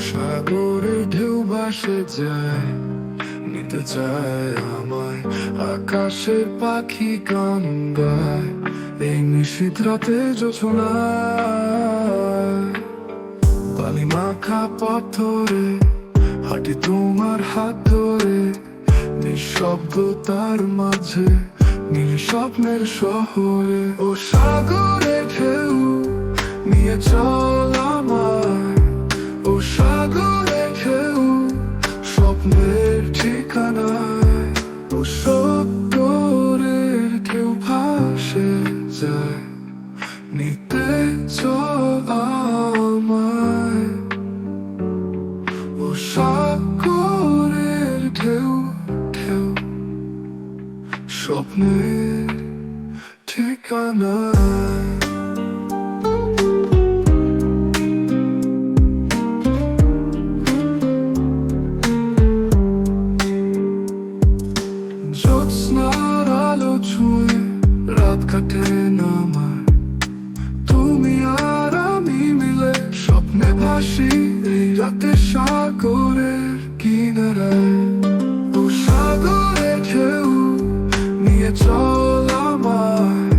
সাগরের ঢেউ ভাসে যায়, নিতে চায় আমায়। আকাশের পাখি গান গায় এই নিশীথ রাতে জোছনায়। বালি মাখা পথরে হাঁটি তোমার হাত ধরে, নিঃশব্দতার মাঝে নীল স্বপ্নের শহরে। ও সাগরে ঢেউ নিয়ে চল আমায়, ও সাগরে ঢেউ স্বপ্নের ঠিকানায়। ও সাগরের ঢেউ ভাসে যায়, নিতে চল আমায়। ও সাগরের ঢেউ ঢেউ স্বপ্নের ঠিকানায়। জ্যোৎস্নার আলো ছুঁয়ে রাত কাটে না আমার, তুমি আর আমি মিলে স্বপ্নে ভাসি এই রাতে সাগরের কিনারায়। ও সাগরে ঢেউ নিয়ে চল আমায়,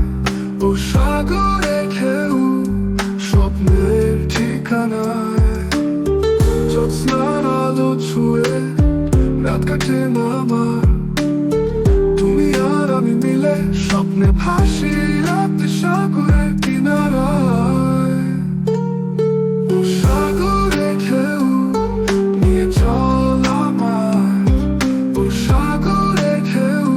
ও সাগরে ঢেউ স্বপ্নের ঠিকানায়। জ্যোৎস্নার আলো ছুঁয়ে রাত কাটে না আমার, তুমি আর আমি মিলে স্বপ্নে ভাসি রাতে সাগরের কিনারায়। ও সাগরে ঢেউ নিয়ে চল আমায়, ও সাগরে ঢেউ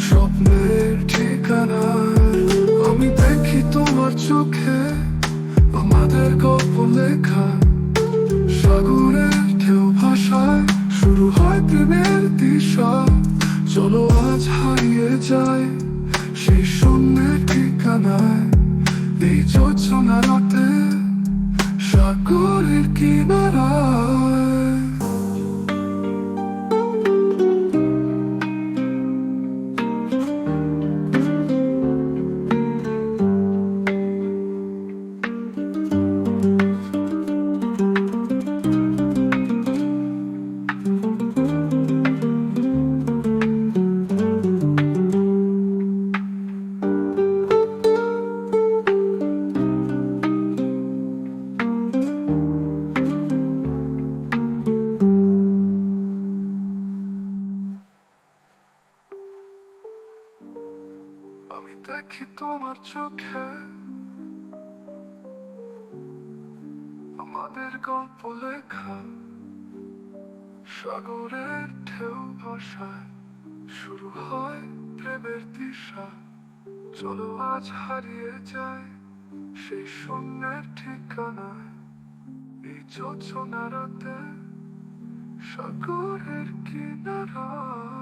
স্বপ্নের ঠিকানায়। আমি দেখি তোমার চোখে আমাদের গল্প লেখা, সাগরের ঢেউ ভাষায় শুরু হয় প্রেমের দিশা। চলো আজ হারিয়ে যায় সেই শূন্যের ঠিকানায়, এই জোছনা রাতে সাগরের কিনারায়। আমি দেখি তোমার চোখে আমাদের গল্প লেখা, সাগরের ঢেউ ভাষায় শুরু হয় প্রেমের দিশা। চলো আজ হারিয়ে যায় সেই শূন্যের ঠিকানায়, এই জোছনা রাতে সাগরের কিনারায়।